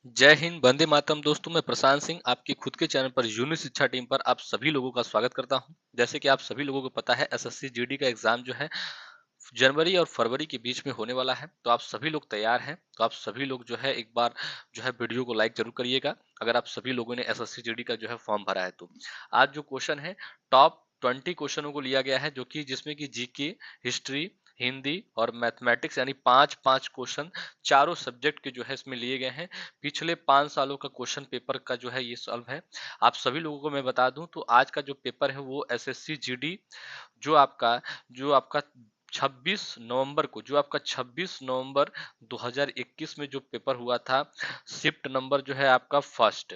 जय हिंद, वंदे मातरम। दोस्तों, मैं प्रशांत सिंह आपके खुद के चैनल पर यूनि शिक्षा टीम पर आप सभी लोगों का स्वागत करता हूं। जैसे कि आप सभी लोगों को पता है, एसएससी जीडी का एग्जाम जो है जनवरी और फरवरी के बीच में होने वाला है। तो आप सभी लोग तैयार हैं। तो आप सभी लोग जो है एक बार जो है वीडियो को लाइक जरूर करिएगा, अगर आप सभी लोगों ने एसएससी जीडी का जो है फॉर्म भरा है। तो आज जो क्वेश्चन है, टॉप 20 क्वेश्चनों को लिया गया है, जो कि जिसमें कि जीके, हिस्ट्री, हिंदी और मैथमेटिक्स यानी पांच पांच क्वेश्चन चारों सब्जेक्ट के जो है इसमें लिए गए हैं। पिछले 5 सालों का क्वेश्चन पेपर का जो है ये सॉल्व है। आप सभी लोगों को मैं बता दूं तो आज का जो पेपर है वो एसएससी जीडी जो आपका जो आपका 26 नवंबर को जो आपका 26 नवंबर 2021 में जो पेपर हुआ था, शिफ्ट नंबर जो है आपका फर्स्ट,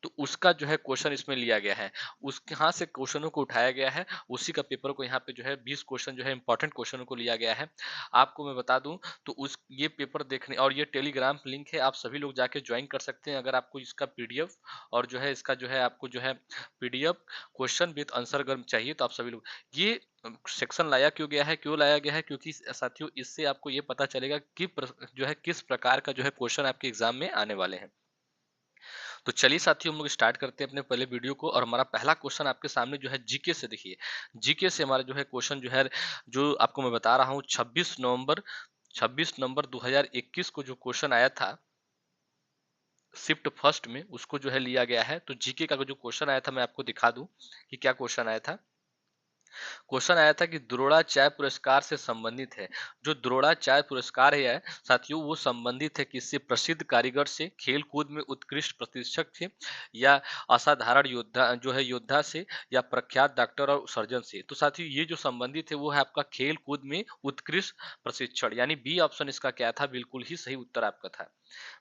तो उसका जो है क्वेश्चन इसमें लिया गया है। उसके यहाँ से क्वेश्चनों को उठाया गया है, उसी का पेपर को यहाँ पे जो है 20 क्वेश्चन जो है इंपॉर्टेंट क्वेश्चनों को लिया गया है। आपको मैं बता दूं तो उस ये पेपर देखने और ये टेलीग्राम लिंक है, आप सभी लोग जाके ज्वाइन कर सकते हैं। अगर आपको इसका पीडीएफ और जो है इसका जो है आपको जो है पीडीएफ क्वेश्चन विद आंसर अगर चाहिए तो आप सभी लोग ये सेक्शन लाया क्यों लाया गया है, क्योंकि साथियों इससे आपको ये पता चलेगा कि जो है किस प्रकार का जो है क्वेश्चन आपके एग्जाम में आने वाले हैं। तो चलिए साथियों, हम लोग स्टार्ट करते हैं अपने पहले वीडियो को। और हमारा पहला क्वेश्चन आपके सामने जो है जीके से। देखिए, जीके से हमारा जो है क्वेश्चन जो है, जो आपको मैं बता रहा हूँ, 26 नवंबर 2021 को जो क्वेश्चन आया था शिफ्ट फर्स्ट में, उसको जो है लिया गया है। तो जीके का जो क्वेश्चन आया था मैं आपको दिखा दूं कि क्या क्वेश्चन आया था। क्वेश्चन आया था कि द्रोणाचार्य पुरस्कार से संबंधित है। जो द्रोणाचार्य पुरस्कार है साथियों, वो संबंधित है किससे? प्रसिद्ध कारीगर से, खेल कूद में उत्कृष्ट प्रशिक्षक से, या असाधारण योद्धा जो है योद्धा से, या प्रख्यात डॉक्टर और सर्जन से। तो साथियों ये जो संबंधित है वो है आपका खेल कूद में उत्कृष्ट प्रशिक्षण, यानी बी ऑप्शन इसका क्या था? बिल्कुल ही सही उत्तर आपका था।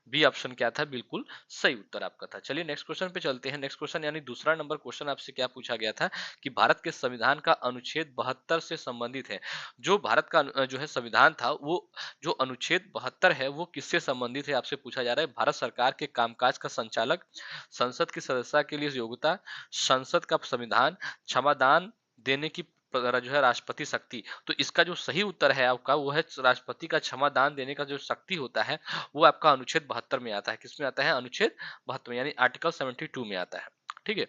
बी ऑप्शन क्या था? बिल्कुल सही उत्तर आपका था। चलिए नेक्स्ट क्वेश्चन पे चलते हैं। नेक्स्ट क्वेश्चन यानी दूसरा नंबर क्वेश्चन आपसे क्या पूछा गया था कि भारत के संविधान का अनुच्छेद 72 से संबंधित है। जो भारत का जो है संविधान था, वो जो अनुच्छेद 72 है वो किससे संबंधित है आपसे पूछा जा रहा है। भारत सरकार के कामकाज का संचालक, संसद की सदस्यता के लिए योग्यता, संसद का संविधान, क्षमादान देने की जो है राष्ट्रपति शक्ति। तो इसका जो सही उत्तर है आपका वो है राष्ट्रपति का क्षमा दान देने का जो शक्ति होता है वो आपका अनुच्छेद 72 में आता है। किसमें आता है? अनुच्छेद 72 यानी आर्टिकल 72 में आता है। ठीक है।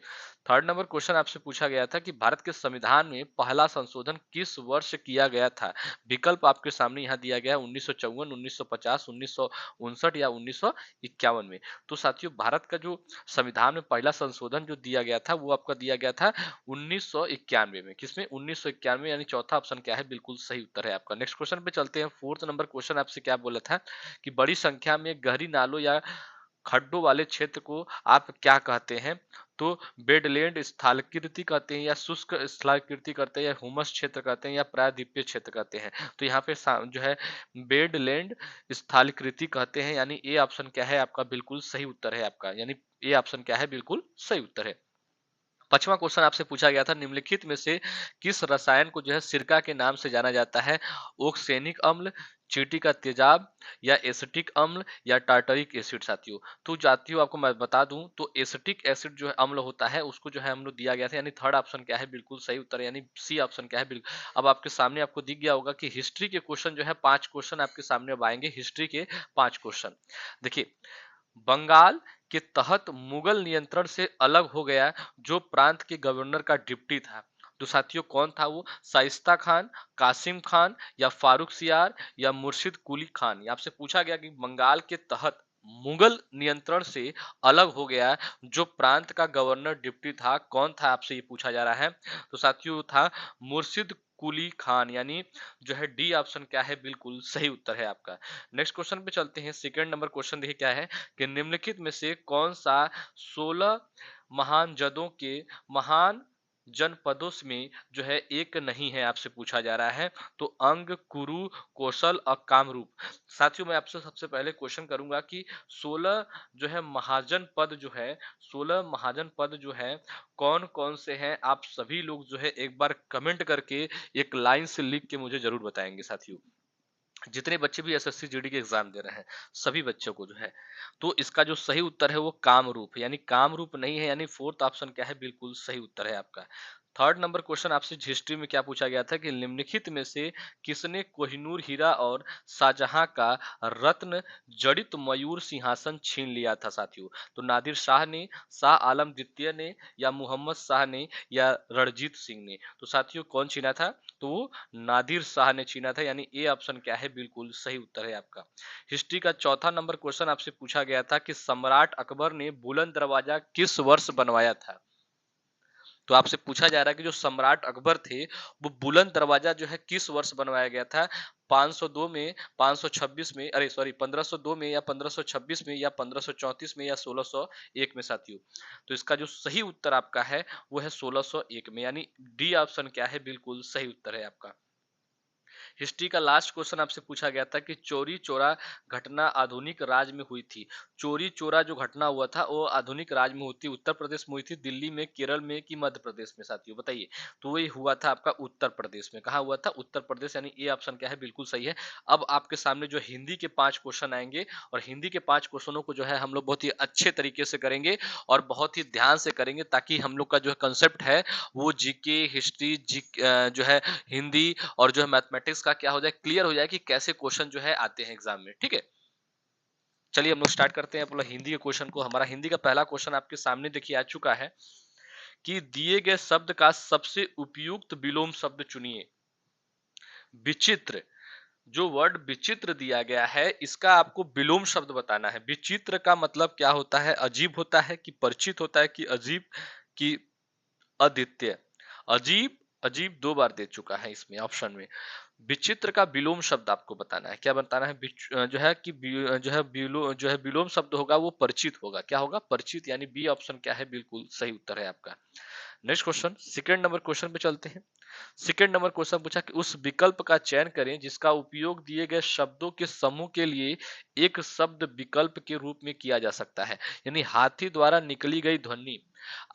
थर्ड नंबर क्वेश्चन आपसे पूछा गया था कि भारत के संविधान में पहला संशोधन किस वर्ष किया गया था। विकल्प आपके सामने यहाँ दिया गया है, 1954, 1950, 1959 या 1951 में। तो साथियों भारत का जो संविधान में पहला संशोधन जो दिया गया था वो आपका दिया गया था 1991 में। किसमें? 1991 यानी चौथा ऑप्शन क्या है? बिल्कुल सही उत्तर है आपका। नेक्स्ट क्वेश्चन पे चलते हैं। फोर्थ नंबर क्वेश्चन आपसे क्या बोला था कि बड़ी संख्या में गहरी नालों या खड्डों वाले क्षेत्र को आप क्या कहते हैं? तो बेडलैंड स्थलाकृति कहते हैं, या शुष्क स्थलाकृति कहते हैं, या हुमस क्षेत्र कहते हैं, या प्रायद्वीपीय क्षेत्र कहते हैं। तो यहाँ पे जो है बेडलैंड स्थलाकृति कहते हैं, यानी ए ऑप्शन क्या है आपका? बिल्कुल सही उत्तर है आपका। यानी ए ऑप्शन क्या है? बिल्कुल सही उत्तर है। पांचवा क्वेश्चन आपसे पूछा गया था, निम्नलिखित में से किस रसायन को जो है सिरका के नाम से जाना जाता है? ओक्सेनिक अम्ल, चींटी का तेजाब, या एसिटिक अम्ल, या टार्टरिक एसिड। साथियों आपको मैं बता दूं तो एसिटिक एसिड जो है अम्ल होता है उसको जो है हम लोग दिया गया था, यानी थर्ड ऑप्शन क्या है? बिल्कुल सही उत्तर, यानी सी ऑप्शन क्या है? बिल्कुल। अब आपके सामने आपको दिख गया होगा कि हिस्ट्री के क्वेश्चन जो है 5 क्वेश्चन आपके सामने अब आएंगे। हिस्ट्री के 5 क्वेश्चन देखिए। बंगाल के तहत मुगल नियंत्रण से अलग हो गया जो प्रांत के गवर्नर का डिप्टी था। तो साथियों कौन था वो? शाइस्ता खान, कासिम खान, या फारूक सियार, या मुर्शिद कुली खान। ये आपसे पूछा गया कि बंगाल के तहत मुगल नियंत्रण से अलग हो गया जो प्रांत का गवर्नर डिप्टी था, कौन था? आपसे ये पूछा जा रहा है। तो साथियों था मुर्शिद कुली खान, यानी जो है डी ऑप्शन क्या है? बिल्कुल सही उत्तर है आपका। नेक्स्ट क्वेश्चन पे चलते हैं। सेकंड नंबर क्वेश्चन देखिए क्या है कि निम्नलिखित में से कौन सा 16 महान जदों के महान जनपदों में जो है एक नहीं है, आपसे पूछा जा रहा है। तो अंग, कुरु, कौशल और कामरूप। साथियों मैं आपसे सबसे पहले क्वेश्चन करूंगा कि 16 जो है महाजन पद जो है, 16 महाजन पद जो है कौन कौन से हैं? आप सभी लोग जो है एक बार कमेंट करके एक लाइन से लिख के मुझे जरूर बताएंगे साथियों। जितने बच्चे भी एसएससी जीडी के एग्जाम दे रहे हैं सभी बच्चों को जो है। तो इसका जो सही उत्तर है वो कामरूप है, यानी कामरूप नहीं है, यानी फोर्थ ऑप्शन क्या है? बिल्कुल सही उत्तर है आपका। थर्ड नंबर क्वेश्चन आपसे हिस्ट्री में क्या पूछा गया था कि निम्नलिखित में से किसने कोहिनूर हीरा और शाहजहां का रत्न जड़ित मयूर सिंहासन छीन लिया था साथियों। तो नादिर शाह ने, शाह आलम द्वितीय ने, या मोहम्मद शाह ने, या रणजीत सिंह ने। तो साथियों कौन छीना था? तो वो नादिर शाह ने छीना था, यानी ए ऑप्शन क्या है, बिल्कुल सही उत्तर है आपका। हिस्ट्री का चौथा नंबर क्वेश्चन आपसे पूछा गया था कि सम्राट अकबर ने बुलंद दरवाजा किस वर्ष बनवाया था। तो आपसे पूछा जा रहा है कि जो सम्राट अकबर थे वो बुलंद दरवाजा जो है किस वर्ष बनवाया गया था, 502 में, 526 में, अरे सॉरी 1502 में, या 1526 में, या 1534 में, या 1601 में साथियों। तो इसका जो सही उत्तर आपका है वो है 1601 में, यानी डी ऑप्शन क्या है, बिल्कुल सही उत्तर है आपका। हिस्ट्री का लास्ट क्वेश्चन आपसे पूछा गया था कि चोरी चोरा घटना आधुनिक राज में हुई थी। चोरी चोरा जो घटना हुआ था वो आधुनिक राज में हुई थी, उत्तर प्रदेश में हुई थी, दिल्ली में, केरल में, कि मध्य प्रदेश में साथियों, बताइए। तो ये हुआ था आपका उत्तर प्रदेश में। कहाँ हुआ था? उत्तर प्रदेश, यानी ये ऑप्शन क्या है, बिल्कुल सही है। अब आपके सामने जो हिंदी के 5 क्वेश्चन आएंगे, और हिंदी के 5 क्वेश्चनों को जो है हम लोग बहुत ही अच्छे तरीके से करेंगे और बहुत ही ध्यान से करेंगे, ताकि हम लोग का जो कंसेप्ट है वो जीके, हिस्ट्री, जो है हिंदी और जो है मैथमेटिक्स का क्या हो जाए, क्लियर हो जाए कि कैसे क्वेश्चन जो है आते हैं एग्जाम में। ठीक है, चलिए हम लोग स्टार्ट करते हैं अपना हिंदी के क्वेश्चन को। हमारा हिंदी का पहला क्वेश्चन आपके सामने देखिए आ चुका है कि दिए गए शब्द का सबसे उपयुक्त विलोम शब्द चुनिए। विचित्र, जो वर्ड विचित्र दिया गया है इसका आपको विलोम शब्द बताना है। विचित्र का मतलब क्या होता है? अजीब होता है, कि परिचित होता है, कि अजीब, कि अद्वितीय। अजीब, अजीब 2 बार दे चुका है इसमें ऑप्शन में। विचित्र का विलोम शब्द आपको बताना है। क्या बताना है? जो है कि जो है विलोम शब्द होगा वो परिचित होगा। क्या होगा? परिचित, यानी बी ऑप्शन क्या है, बिल्कुल सही उत्तर है आपका। Next question, second number question पे चलते हैं। सेकंड नंबर क्वेश्चन पूछा कि उस विकल्प का चयन करें जिसका उपयोग दिए गए शब्दों के समूह के लिए एक शब्द विकल्प के रूप में किया जा सकता है। यानी हाथी द्वारा निकली गई ध्वनि।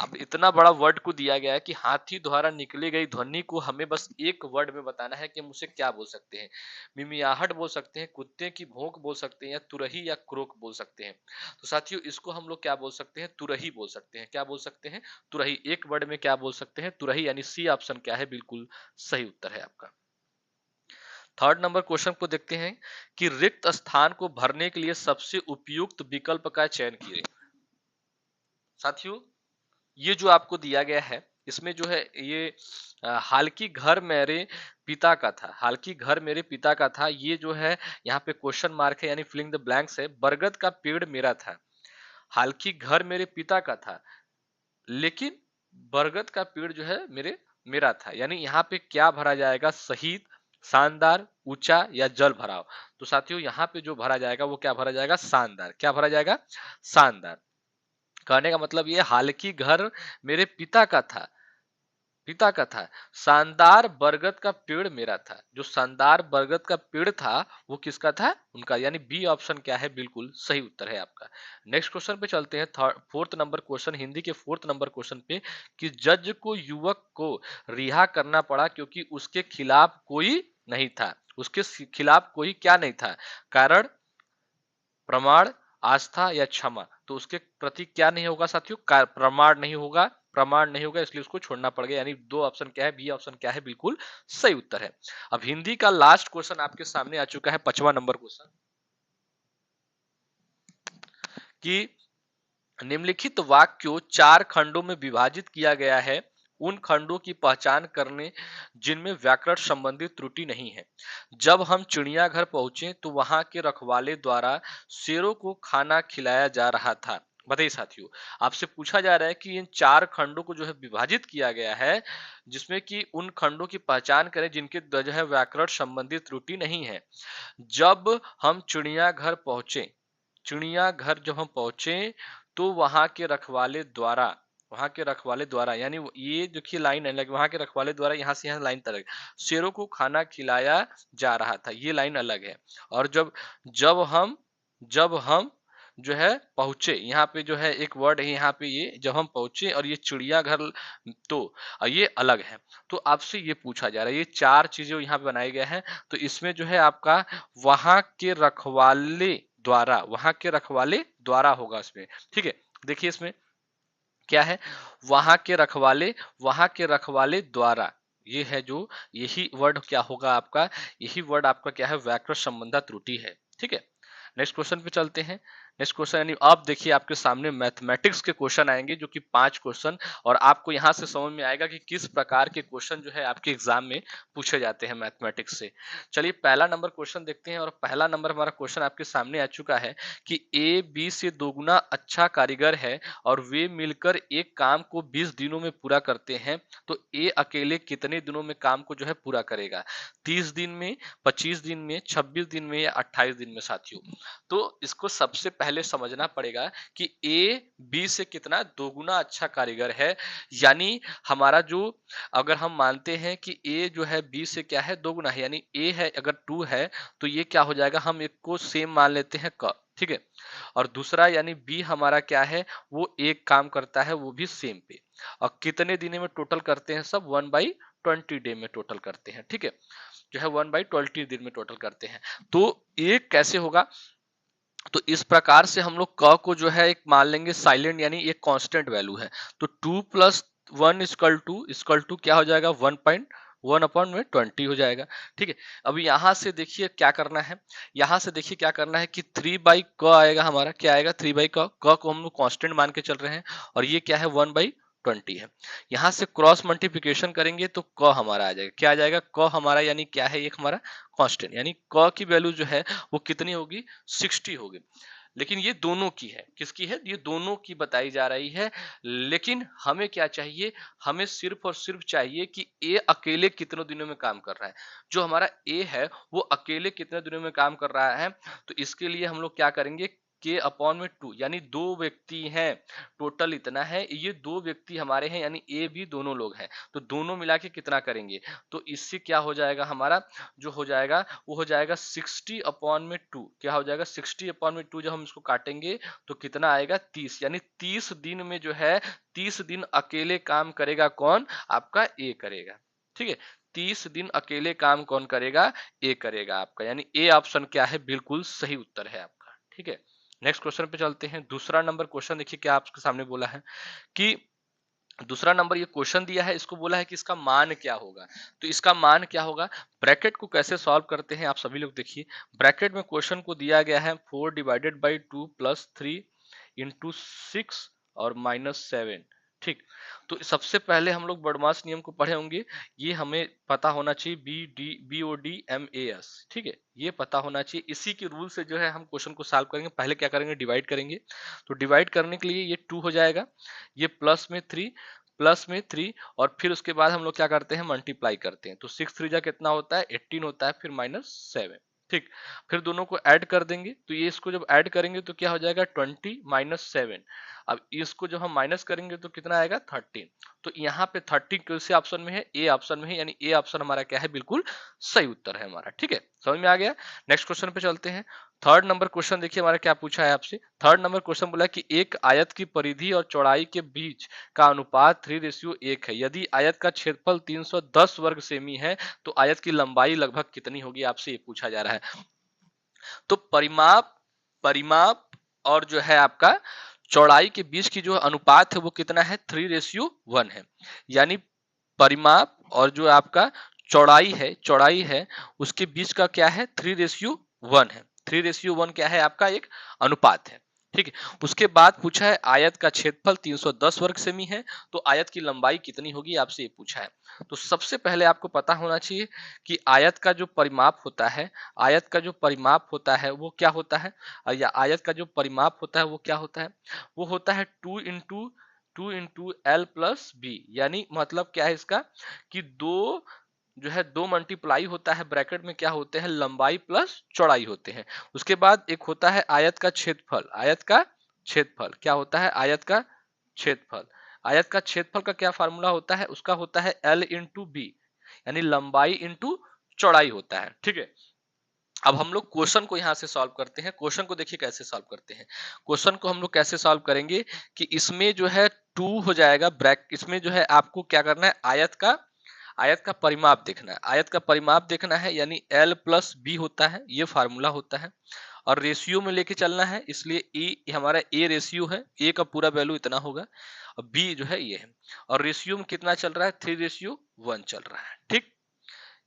अब इतना बड़ा वर्ड को दिया गया है कि हाथी द्वारा निकली गई ध्वनि को हमें बस एक वर्ड में बताना है कि हम उसे क्या बोल सकते हैं। मिमियाहट बोल सकते हैं, कुत्ते की भौंक बोल सकते हैं, या तुरही या क्रोक बोल सकते हैं। तो साथियों इसको हम लोग क्या बोल सकते हैं? तुरही बोल सकते हैं। क्या बोल सकते हैं? तुरही। एक वर्ड में क्या बोल सकते हैं? तुरही, यानी सी ऑप्शन क्या है, बिल्कुल सही उत्तर है आपका। थर्ड नंबर क्वेश्चन को देखते हैं कि रिक्त स्थान को भरने के लिए सबसे उपयुक्त विकल्प का चयन कीजिए। साथियों ये जो आपको दिया गया है इसमें जो है ये हालांकि घर मेरे पिता का था, हालांकि घर मेरे पिता का था, ये जो है यहाँ पे क्वेश्चन मार्क है, यानी फिलिंग द ब्लैंक्स है। बरगद का पेड़ मेरा था, हालांकि घर मेरे पिता का था, लेकिन बरगद का पेड़ जो है मेरा था। यानी यहाँ पे क्या भरा जाएगा? शहीद, शानदार, ऊंचा, या जल भराव। तो साथियों यहाँ पे जो भरा जाएगा वो क्या भरा जाएगा? शानदार। क्या भरा जाएगा? शानदार। कहने का मतलब ये, हालांकि घर मेरे पिता का था, पिता का था, शानदार बरगद का पेड़ मेरा था। जो शानदार बरगद का पेड़ था वो किसका था? उनका। यानी बी ऑप्शन क्या है, बिल्कुल सही उत्तर है आपका। नेक्स्ट क्वेश्चन पे चलते हैं। फोर्थ नंबर क्वेश्चन, हिंदी के फोर्थ नंबर क्वेश्चन पे कि जज को युवक को रिहा करना पड़ा क्योंकि उसके खिलाफ कोई नहीं था। उसके खिलाफ कोई क्या नहीं था? कारण, प्रमाण, आस्था, या क्षमा। तो उसके प्रति क्या नहीं होगा साथियों? प्रमाण नहीं होगा, प्रमाण नहीं होगा, इसलिए उसको छोड़ना पड़ गया। यानी दो ऑप्शन क्या है, बी ऑप्शन क्या है, बिल्कुल सही उत्तर है। अब हिंदी का लास्ट क्वेश्चन आपके सामने आ चुका है, 5वां नंबर क्वेश्चन, कि निम्नलिखित वाक्य को 4 खंडों में विभाजित किया गया है। उन खंडों की पहचान करने जिनमें व्याकरण संबंधी त्रुटि नहीं है। जब हम चिड़ियाघर पहुंचे तो वहां के रखवाले द्वारा शेरों को खाना खिलाया जा रहा था। बताइए साथियों, आपसे पूछा जा रहा है कि इन 4 खंडों को जो है विभाजित किया गया है, जिसमें कि उन खंडों की पहचान करें जिनके जो है व्याकरण संबंधी त्रुटि नहीं है। जब हम चिड़ियाघर पहुंचे, चिड़ियाघर जब हम पहुंचे तो वहां के रखवाले द्वारा, यानी ये देखिए लाइन अलग, वहां के रखवाले द्वारा, यहाँ से यहाँ लाइन तक, शेरों को खाना खिलाया जा रहा था, ये लाइन अलग है। और जब जब हम जो है पहुंचे, यहाँ पे जो है एक वर्ड है यहाँ पे, ये जब हम पहुंचे, और ये चिड़ियाघर, तो ये अलग है। तो आपसे ये पूछा जा रहा है, ये 4 चीजें यहाँ पे बनाए गए हैं, तो इसमें जो है आपका वहां के रखवाले द्वारा, वहां के रखवाले द्वारा होगा इसमें। ठीक है, देखिए इसमें क्या है, वहां के रखवाले द्वारा, ये है जो, यही वर्ड क्या होगा आपका, यही वर्ड आपका क्या है, व्याकरण संबंधा त्रुटि है। ठीक है, नेक्स्ट क्वेश्चन पे चलते हैं। नेक्स्ट क्वेश्चन यानी आप देखिए आपके सामने मैथमेटिक्स के क्वेश्चन आएंगे जो कि 5 क्वेश्चन, और आपको यहां से समझ में आएगा कि किस प्रकार के क्वेश्चन जो है आपके एग्जाम में पूछे जाते हैं मैथमेटिक्स से। चलिए पहला नंबर क्वेश्चन देखते हैं, और पहला नंबर हमारा क्वेश्चन आपके सामने आ चुका है कि ए बी से दोगुना अच्छा कारीगर है और वे मिलकर एक काम को 20 दिनों में पूरा करते हैं, तो ए अकेले कितने दिनों में काम को जो है पूरा करेगा, 30 दिन में, 25 दिन में, 26 दिन में, या 28 दिन में साथियों। तो इसको सबसे पहले समझना पड़ेगा कि ए बी से कितना दोगुना अच्छा कारीगर है, यानी हमारा जो, अगर हम मानते हैं कि ए जो है बी से क्या है, दोगुना है, यानी ए है अगर 2 है तो ये क्या हो जाएगा, हम एक को सेम मान लेते हैं क, ठीक है, और दूसरा यानी बी हमारा क्या है, वो एक काम करता है वो भी सेम पे, और कितने दिन में टोटल करते हैं, सब 1/20 डे में टोटल करते हैं। ठीक है, जो है 1/20 दिन में टोटल करते हैं। तो ये कैसे होगा, तो इस प्रकार से हम लोग क को जो है एक मान लेंगे साइलेंट, यानी एक कांस्टेंट वैल्यू है, तो 2+1 इक्वल टू क्या हो जाएगा, 1/1/20 हो जाएगा। ठीक है, अब यहाँ से देखिए क्या करना है, यहाँ से देखिए क्या करना है कि 3/क आएगा हमारा, क्या आएगा, 3/क, क को हम लोग कांस्टेंट मान के चल रहे हैं, और ये क्या है, 1/20 है। यहाँ से क्रॉस मल्टीप्लिकेशन करेंगे तो क हमारा आ जाएगा, क्या आ जाएगा, क हमारा यानी क्या है, एक हमारा कांस्टेंट, यानी क की वैल्यू जो है वो कितनी होगी, 60 होगी। लेकिन ये दोनों की है, किसकी है, ये दोनों की बताई जा रही है। लेकिन हमें क्या चाहिए, हमें सिर्फ और सिर्फ चाहिए कि ए अकेले कितने दिनों में काम कर रहा है, जो हमारा ए है वो अकेले कितने दिनों में काम कर रहा है। तो इसके लिए हम लोग क्या करेंगे, के अपॉन में 2, यानी 2 व्यक्ति हैं, टोटल इतना है, ये 2 व्यक्ति हमारे हैं, यानी ए भी दोनों लोग हैं, तो दोनों मिला के कितना करेंगे, तो इससे क्या हो जाएगा हमारा, जो हो जाएगा वो हो जाएगा 60/2, क्या हो जाएगा 60/2, जब हम इसको काटेंगे तो कितना आएगा, 30, यानी 30 दिन में जो है, 30 दिन अकेले काम करेगा कौन, आपका ए करेगा। ठीक है, 30 दिन अकेले काम कौन करेगा, ए करेगा आपका, यानी ए ऑप्शन क्या है, बिल्कुल सही उत्तर है आपका। ठीक है, नेक्स्ट क्वेश्चन पे चलते हैं। दूसरा नंबर क्वेश्चन देखिए क्या आपके सामने बोला है कि, दूसरा नंबर ये क्वेश्चन दिया है, इसको बोला है कि इसका मान क्या होगा, तो इसका मान क्या होगा, ब्रैकेट को कैसे सॉल्व करते हैं आप सभी लोग देखिए। ब्रैकेट में क्वेश्चन को दिया गया है 4/2 + 3 × 6 और -7। ठीक, तो सबसे पहले हम लोग बड़मास नियम को पढ़े होंगे, ये हमें पता होना चाहिए, BODMAS। ठीक है, ये पता होना चाहिए, इसी के रूल से जो है हम क्वेश्चन को सॉल्व करेंगे। पहले क्या करेंगे, डिवाइड करेंगे, तो डिवाइड करने के लिए ये 2 हो जाएगा, ये प्लस में 3 और फिर उसके बाद हम लोग क्या करते हैं, मल्टीप्लाई करते हैं, तो 6 3 जा कितना होता है, 18 होता है, फिर -7। ठीक, फिर दोनों को ऐड कर देंगे, तो ये इसको जब ऐड करेंगे तो क्या हो जाएगा, 20 -7। अब इसको जब हम माइनस करेंगे तो कितना आएगा, 13। तो यहाँ पे 13 किस ऑप्शन में है, ए ऑप्शन में है, यानी ए ऑप्शन हमारा क्या है, बिल्कुल सही उत्तर है हमारा। ठीक है, समझ में आ गया। नेक्स्ट क्वेश्चन पे चलते हैं। थर्ड नंबर क्वेश्चन देखिए हमारा क्या पूछा है आपसे। थर्ड नंबर क्वेश्चन बोला कि एक आयत की परिधि और चौड़ाई के बीच का अनुपात 3:1 है, यदि आयत का क्षेत्रफल 310 वर्ग सेमी है तो आयत की लंबाई लगभग कितनी होगी, आपसे ये पूछा जा रहा है। तो परिमाप परिमाप और जो है आपका चौड़ाई के बीच की जो अनुपात है वो कितना है, 3:1 है, यानी परिमाप और जो आपका चौड़ाई है उसके बीच का क्या है, 3:1 है। 3:1 क्या है, आपका एक अनुपात है। ठीक है, उसके बाद पूछा है आयत का क्षेत्रफल 310 वर्ग सेमी है, तो आयत की लंबाई कितनी होगी, आपसे ये पूछा है। तो सबसे पहले आपको पता होना चाहिए कि आयत का जो परिमाप होता है, आयत का जो परिमाप होता है वो क्या होता है, या आयत का जो परिमाप होता है वो क्या होता है, वो होता है 2 × L+B, यानी मतलब क्या है इसका, कि दो जो है, दो मल्टीप्लाई होता है, ब्रैकेट में क्या होते हैं, लंबाई प्लस चौड़ाई होते हैं। उसके बाद एक होता है आयत का क्षेत्रफल, आयत का क्षेत्रफल क्या होता है, आयत का क्षेत्रफल, आयत का क्षेत्रफल का क्या फार्मूला होता है, उसका होता है L × B, यानी लंबाई इंटू चौड़ाई होता है। ठीक है, अब हम लोग क्वेश्चन को यहां से सॉल्व करते हैं। क्वेश्चन को देखिए कैसे सॉल्व करते हैं। क्वेश्चन को हम लोग कैसे सॉल्व करेंगे कि इसमें जो है 2 हो जाएगा, ब्रैक इसमें जो है आपको क्या करना है, आयत का परिमाप देखना है, आयत का परिमाप देखना है, यानी L+B होता है, ये फार्मूला होता है। और रेशियो में लेके चलना है, इसलिए ए हमारा ए रेशियो है, ए का पूरा वैल्यू इतना होगा और बी जो है ये है। और रेशियो में कितना चल रहा है, 3:1 चल रहा है। ठीक,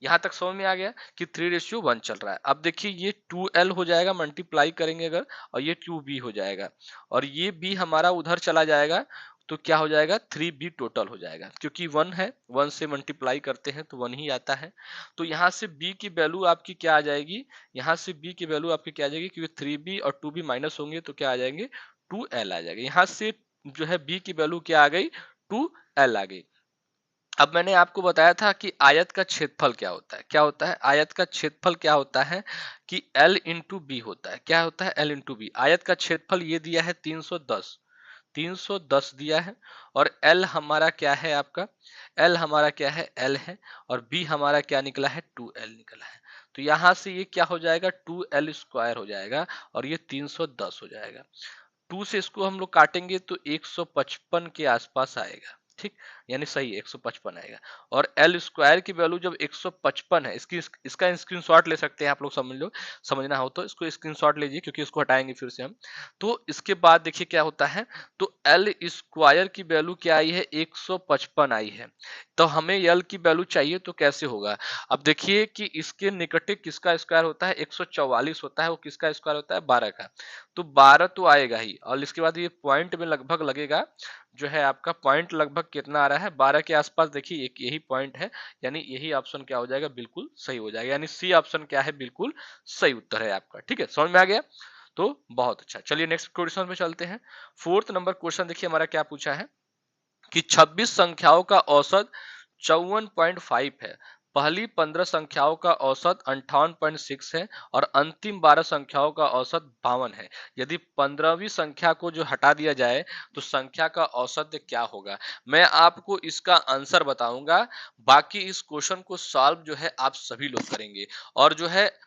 यहां तक समझ में आ गया कि 3:1 चल रहा है। अब देखिए ये 2l हो जाएगा, मल्टीप्लाई करेंगे अगर, और ये 2b हो जाएगा, और ये b हमारा उधर चला जाएगा, तो क्या हो जाएगा, 3b टोटल हो जाएगा, क्योंकि 1 है, 1 से मल्टीप्लाई करते हैं तो 1 ही आता है। तो यहाँ से b की वैल्यू आपकी क्या आ जाएगी, यहाँ से b की वैल्यू आपकी क्या आ जाएगी, क्योंकि 3b और 2b माइनस होंगे तो क्या आ जाएंगे, 2l आ जाएगा। यहाँ से जो है b की वैल्यू क्या आ गई, 2l आ गई। अब मैंने आपको बताया था कि आयत का क्षेत्रफल क्या होता है, क्या होता है आयत का क्षेत्रफल, क्या होता है कि L इंटू बी होता है। क्या होता है, L इंटू बी। आयत का क्षेत्रफल ये दिया है 310, 310 दिया है, और L हमारा क्या है आपका, L हमारा क्या है, L है, और B हमारा क्या निकला है, 2L निकला है। तो यहां से ये क्या हो जाएगा, 2L स्क्वायर हो जाएगा, और ये 310 हो जाएगा। 2 से इसको हम लोग काटेंगे तो 155 के आसपास आएगा। ठीक, यानी सही 155 आएगा। और एल स्क्वायर की वैल्यू जब 155 है, इसका स्क्रीनशॉट ले सकते हैं आप लोग, समझ लो, समझना हो तो इसको स्क्रीनशॉट लीजिए, क्योंकि इसको हटाएंगे फिर से हम। तो इसके बाद देखिए क्या होता है, तो एल स्क्वायर की वैल्यू क्या आई है, 155 आई है। तो हमें एल की वैल्यू चाहिए तो कैसे होगा। अब देखिए कि इसके निकटे किसका स्क्वायर होता है, 144 होता है, वो किसका स्क्वायर होता है, 12 का। तो 12 तो आएगा ही, और इसके बाद ये पॉइंट में लगभग लगेगा, जो है आपका पॉइंट लगभग कितना आ रहा है, 12 के आसपास। देखिए एक यही पॉइंट है, यानी यही ऑप्शन क्या हो जाएगा, बिल्कुल सही हो जाएगा, यानी सी ऑप्शन क्या है, बिल्कुल सही उत्तर है आपका। ठीक है, समझ में आ गया, तो बहुत अच्छा। चलिए नेक्स्ट क्वेश्चन पे चलते हैं। 4th नंबर क्वेश्चन देखिए हमारा क्या पूछा है कि 26 संख्याओं का औसत 54.5 है, पहली 15 संख्याओं का औसत 58.6 है, और अंतिम 12 संख्याओं का औसत 52 है। यदि 15वीं संख्या को जो हटा दिया जाए तो संख्या का औसत क्या होगा। मैं आपको इसका आंसर बताऊंगा, बाकी इस क्वेश्चन को सॉल्व जो है आप सभी लोग करेंगे, और जो है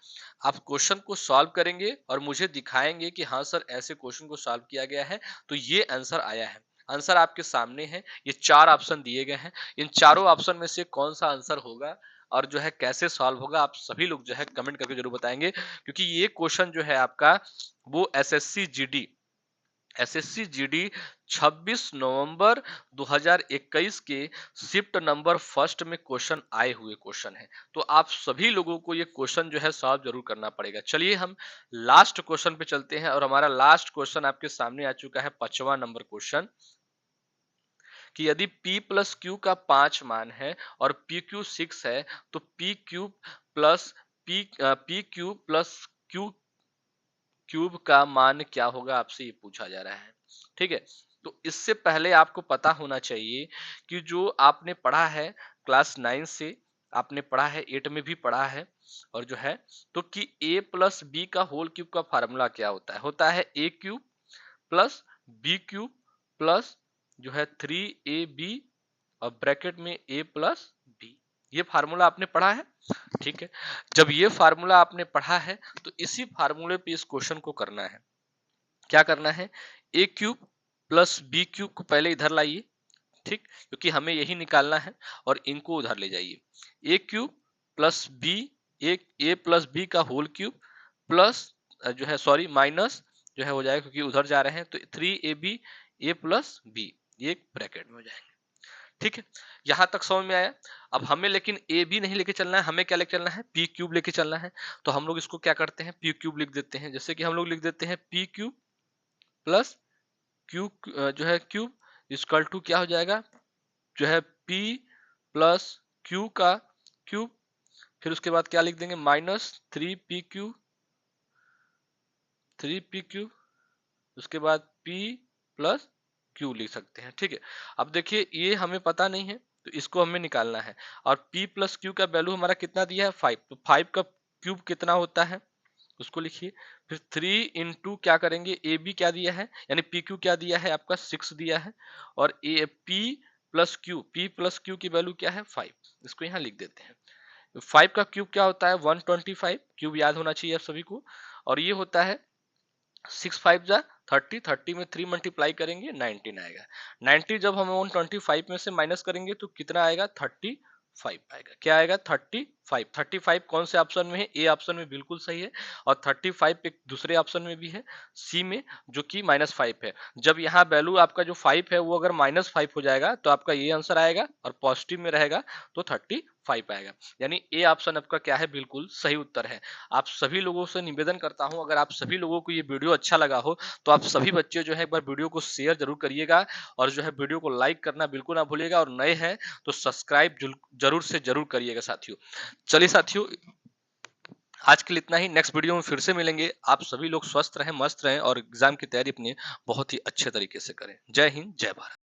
आप क्वेश्चन को सॉल्व करेंगे और मुझे दिखाएंगे कि हाँ सर ऐसे क्वेश्चन को सॉल्व किया गया है, तो ये आंसर आया है। आंसर आपके सामने है, ये 4 ऑप्शन दिए गए हैं, इन चारों ऑप्शन में से कौन सा आंसर होगा और जो है कैसे सॉल्व होगा, आप सभी लोग जो है कमेंट करके जरूर बताएंगे, क्योंकि ये क्वेश्चन जो है आपका वो एसएससी जीडी 26 नवंबर 2021 के शिफ्ट नंबर फर्स्ट में क्वेश्चन आए हुए क्वेश्चन है। तो आप सभी लोगों को ये क्वेश्चन जो है सॉल्व जरूर करना पड़ेगा। चलिए हम लास्ट क्वेश्चन पे चलते हैं, और हमारा लास्ट क्वेश्चन आपके सामने आ चुका है, 5वां नंबर क्वेश्चन, कि यदि p प्लस क्यू का 5 मान है और पी क्यू 6 है, तो P cube plus P cube plus Q cube का मान क्या होगा, आपसे ये पूछा जा रहा है। ठीक है, तो इससे पहले आपको पता होना चाहिए कि जो आपने पढ़ा है क्लास 9 से, आपने पढ़ा है 8 में भी पढ़ा है, और जो है तो कि a प्लस बी का होल क्यूब का फार्मूला क्या होता है A cube plus B cube plus जो है 3ab और ब्रैकेट में a प्लस बी। ये फार्मूला आपने पढ़ा है। ठीक है, जब ये फार्मूला आपने पढ़ा है तो इसी फार्मूले पे इस क्वेश्चन को करना है। क्या करना है, A cube plus B cube को पहले इधर लाइए, ठीक, क्योंकि हमें यही निकालना है, और इनको उधर ले जाइए। ए क्यूब प्लस बी, ए प्लस बी का होल क्यूब प्लस जो है सॉरी माइनस जो है हो जाएगा, क्योंकि उधर जा रहे हैं, तो 3ab ए प्लस बी, ये ब्रैकेट में हो जाएंगे। ठीक है, यहां तक समझ में आया। अब हमें लेकिन ए बी नहीं लेके चलना है, हमें क्या लेके चलना है, पी क्यूब लेके चलना है। तो हम लोग इसको क्या करते हैं, पी क्यूब लिख देते हैं। जैसे कि हम लोग लिख देते हैं पी क्यूब प्लस क्यू जो है क्यूब इक्वल टू क्या हो जाएगा, जो है p प्लस क्यू का क्यूब, फिर उसके बाद क्या लिख देंगे, माइनस 3p क्यूब, उसके बाद p प्लस q लिख सकते हैं। ठीक है, अब देखिए ये हमें पता नहीं है, तो इसको हमें निकालना है, और p प्लस क्यू का वैल्यू हमारा कितना दिया है, 5, तो 5 का क्यूब कितना होता है, उसको लिखिए। फिर 3 इंटू क्या करेंगे, ए बी क्या दिया है, यानी पी क्यू क्या दिया है आपका 6 दिया है, और ए पी प्लस क्यू की वैल्यू क्या है 5, इसको यहाँ लिख देते हैं। 5 का क्यूब क्या होता है 125, क्यूब याद होना चाहिए आप सभी को, और ये होता है 6 5 जा 30, 30 में 3 मल्टीप्लाई करेंगे 19 आएगा। 90 जब हम 125 में से माइनस करेंगे तो कितना आएगा 32 35 आएगा। क्या आएगा? 35। 35 कौन से ऑप्शन में है? ए ऑप्शन में बिल्कुल सही है। और 35 एक दूसरे ऑप्शन में भी है, सी में, जो कि -5 है। जब यहाँ वैल्यू आपका जो 5 है वो अगर -5 हो जाएगा तो आपका ये आंसर आएगा, और पॉजिटिव में रहेगा तो 35 आएगा। यानी ए ऑप्शन आपका क्या है? बिल्कुल सही उत्तर है। आप सभी लोगों से निवेदन करता हूं, अगर आप सभी लोगों को ये वीडियो अच्छा लगा हो तो आप सभी बच्चे जो है एक बार वीडियो को शेयर जरूर करिएगा, और जो है वीडियो को लाइक करना बिल्कुल ना भूलिएगा, और नए हैं तो सब्सक्राइब जरूर से जरूर करिएगा साथियों। चलिए साथियों, आज के लिए इतना ही। नेक्स्ट वीडियो में फिर से मिलेंगे। आप सभी लोग स्वस्थ रहें, मस्त रहें, और एग्जाम की तैयारी अपनी बहुत ही अच्छे तरीके से करें। जय हिंद, जय भारत।